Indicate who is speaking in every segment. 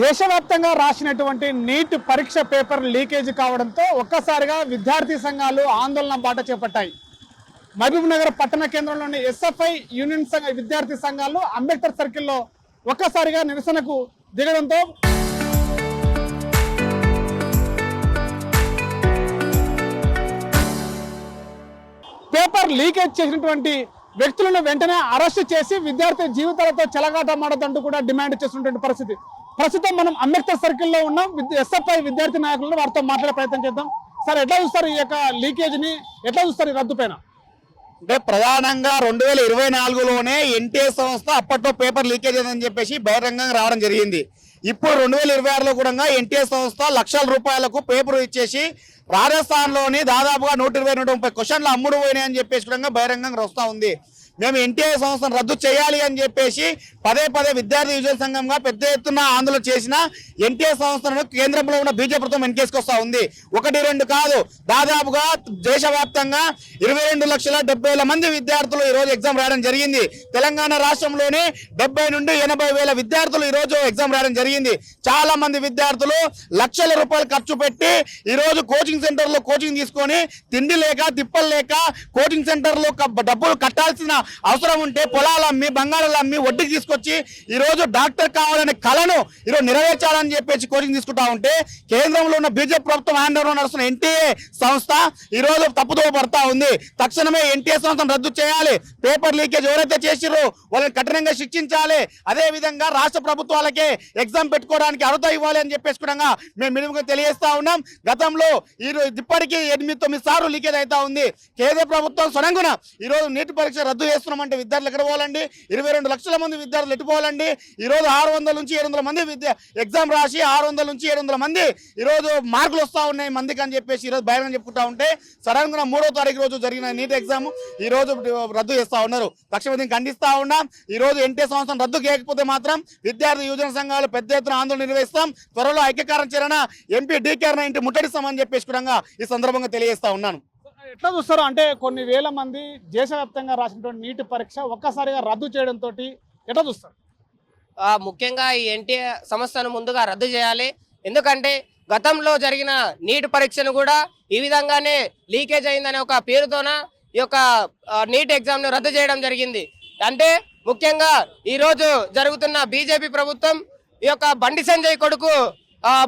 Speaker 1: దేశవ్యాప్తంగా రాసినటువంటి నీట్ పరీక్ష పేపర్ లీకేజ్ కావడంతో ఒక్కసారిగా విద్యార్థి సంఘాలు ఆందోళన బాట చేపట్టాయి. మహబూబ్ నగర్ పట్టణ కేంద్రంలోని ఎస్ఎఫ్ఐ యూనియన్ విద్యార్థి సంఘాలు అంబేద్కర్ సర్కిల్లో ఒక్కసారిగా నిరసనకు దిగడంతో పేపర్ లీకేజ్ చేసినటువంటి వ్యక్తులను వెంటనే అరెస్ట్ చేసి విద్యార్థి జీవితాలతో చెలగాటమాడదంటూ కూడా డిమాండ్ చేస్తున్నటువంటి పరిస్థితి. ప్రస్తుతం మనం అంబేద్కర్ సర్కిల్లో ఉన్నాం. ఎస్ఎఫ్ఐ విద్యార్థి నాయకులను వారితో మాట్లాడే ప్రయత్నం చేద్దాం. సార్, ఎట్లా చూస్తారు ఈ యొక్క లీకేజ్ ని, ఎట్లా చూస్తారు ఈ రద్దు పైన?
Speaker 2: అంటే ప్రధానంగా 2024లోనే ఎన్టీఏ సంస్థ అప్పట్లో పేపర్ లీకేజ్ అని చెప్పేసి బహిరంగంగా రావడం జరిగింది. ఇప్పుడు 2026లో కూడా ఎన్టీఏ సంస్థ లక్షల రూపాయలకు పేపర్ ఇచ్చేసి రాజస్థాన్లోని దాదాపుగా 120-130 క్వశ్చన్లు అమ్ముడు పోయినాయి అని చెప్పేసి కూడా బహిరంగంగా వస్తూ ఉంది. మేము ఎన్టీఏ సంస్థను రద్దు చేయాలి అని చెప్పేసి పదే విద్యార్థి యువజన సంఘంగా పెద్ద ఎత్తున ఆందోళన చేసిన ఎన్టీఏ సంస్థను కేంద్రంలో ఉన్న బీజేపీ ప్రభుత్వం వెనకేసుకొస్తా ఉంది. 1-2 కాదు, దాదాపుగా దేశవ్యాప్తంగా 22,70,000 మంది విద్యార్థులు ఈరోజు ఎగ్జామ్ రాయడం జరిగింది. తెలంగాణ రాష్ట్రంలోనే 70 నుండి 80,000 విద్యార్థులు ఈరోజు ఎగ్జామ్ రాయడం జరిగింది. చాలా మంది విద్యార్థులు లక్షల రూపాయలు ఖర్చు పెట్టి ఈరోజు కోచింగ్ సెంటర్లో కోచింగ్ తీసుకొని తిండి లేక తిప్పలు లేక కోచింగ్ సెంటర్లో డబ్బులు కట్టాల్సిన అవసరం ఉంటే పొలాలు అమ్మి బంగాళాలు అమ్మి వడ్డీకి తీసుకొచ్చి ఈరోజు డాక్టర్ కావాలనే కళను ఈరోజు నెరవేర్చాలని చెప్పేసి కోచింగ్ తీసుకుంటా ఉంటే కేంద్రంలో ఉన్న బీజేపీ ప్రభుత్వం హ్యాండ్ నడుస్తున్న ఎన్టీఏ సంస్థ ఈరోజు తప్పుదో పడతా ఉంది. తక్షణమే ఎన్టీఏ సంస్థను రద్దు చేయాలి. పేపర్ లీకేజ్ ఎవరైతే చేసిరో వాళ్ళని కఠినంగా శిక్షించాలి. అదే విధంగా రాష్ట్ర ప్రభుత్వాలకే ఎగ్జామ్ పెట్టుకోవడానికి అర్హత ఇవ్వాలి అని చెప్పేసి కూడా మేము మినిమంగా తెలియజేస్తా ఉన్నాం. గతంలో ఇప్పటికీ 8-9 సార్లు లీకేజ్ అవుతా ఉంది. కేంద్ర ప్రభుత్వం స్వయంగా ఈరోజు నీట్ పరీక్ష రద్దు చేస్తున్నామంటే విద్యార్థులు ఎక్కడ పోవాలండి? 22 లక్షల మంది విద్యార్థులు ఎట్టుకోవాలండి. ఈరోజు 600 నుంచి 700 మంది ఎగ్జామ్ రాసి 600 నుంచి 700 మంది ఈరోజు మార్కులు వస్తూ ఉన్నాయి మందికి అని చెప్పేసి ఈరోజు బహిరంగ చెప్పుకుంటా ఉంటే సడన్గా 3వ తారీఖు రోజు జరిగిన నీట్ ఎగ్జామ్ ఈ రోజు రద్దు చేస్తా ఉన్నారు. తక్షణమే ఖండిస్తా ఉన్నాం. ఈ రోజు ఎన్టీఏ సంస్థను రద్దు చేయకపోతే మాత్రం విద్యార్థి యువజన సంఘాలు పెద్ద ఎత్తున ఆందోళన నిర్వహిస్తాం. త్వరలో ఐక్యకారం చేరణ ఎంపీ డీకేఆర్ ఇంటి ముట్టడిస్తామని చెప్పేసి కూడా ఈ సందర్భంగా తెలియజేస్తా ఉన్నాను.
Speaker 1: ఎట్లా చూస్తారు అంటే కొన్ని వేల మంది దేశవ్యాప్తంగా రాసినటువంటి నీట్ పరీక్ష ఒక్కసారిగా రద్దు చేయడంతో ఎట్లా చూస్తారు?
Speaker 3: ముఖ్యంగా ఈ ఎన్టీఏ సంస్థను ముందుగా రద్దు చేయాలి. ఎందుకంటే గతంలో జరిగిన నీట్ పరీక్షను కూడా ఈ విధంగానే లీకేజ్ అయిందనే ఒక పేరుతోన ఈ యొక్క నీట్ ఎగ్జామ్ను రద్దు చేయడం జరిగింది. అంటే ముఖ్యంగా ఈరోజు జరుగుతున్న బీజేపీ ప్రభుత్వం ఈ యొక్క బండి సంజయ్ కొడుకు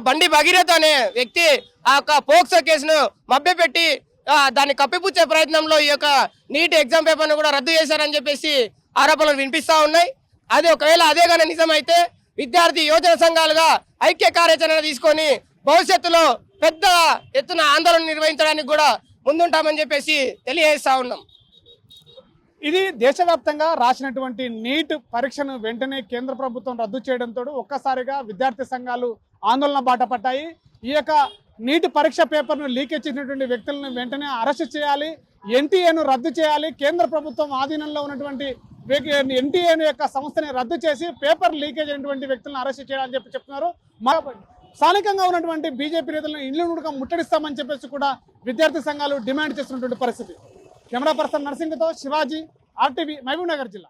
Speaker 3: బండి భగీరథ అనే వ్యక్తి ఆ యొక్క పోక్సో కేసును మభ్యపెట్టి దాన్ని కప్పిపుచ్చే ప్రయత్నంలో ఈ యొక్క నీట్ ఎగ్జామ్ పేపర్ను కూడా రద్దు చేశారని చెప్పేసి ఆరోపణలు వినిపిస్తా ఉన్నాయి. అది ఒకవేళ అదేగానే నిజమైతే విద్యార్థి యువజన సంఘాలుగా ఐక్య కార్యాచరణ తీసుకొని భవిష్యత్తులో పెద్ద ఎత్తున ఆందోళన నిర్వహించడానికి కూడా ముందుంటామని చెప్పేసి తెలియజేస్తా ఉన్నాం.
Speaker 1: ఇది దేశవ్యాప్తంగా రాసినటువంటి నీట్ పరీక్షను వెంటనే కేంద్ర ప్రభుత్వం రద్దు చేయడంతో ఒక్కసారిగా విద్యార్థి సంఘాలు ఆందోళన బాట పట్టాయి. ఈ యొక్క నీట్ పరీక్ష పేపర్ను లీకేజ్ చేసినటువంటి వ్యక్తులను వెంటనే అరెస్ట్ చేయాలి, ఎన్టీఏను రద్దు చేయాలి, కేంద్ర ప్రభుత్వం ఆధీనంలో ఉన్నటువంటి ఎన్టీఏను యొక్క సంస్థని రద్దు చేసి పేపర్ లీకేజ్ అయినటువంటి వ్యక్తులను అరెస్ట్ చేయాలని చెప్పి చెప్తున్నారు. స్థానికంగా ఉన్నటువంటి బీజేపీ నేతలను ఇళ్లను ముట్టడిస్తామని చెప్పేసి కూడా విద్యార్థి సంఘాలు డిమాండ్ చేస్తున్నటువంటి పరిస్థితి. కెమెరా పర్సన్ నర్సింగ్తో శివాజీ, RTV, మహబూబ్ నగర్ జిల్లా.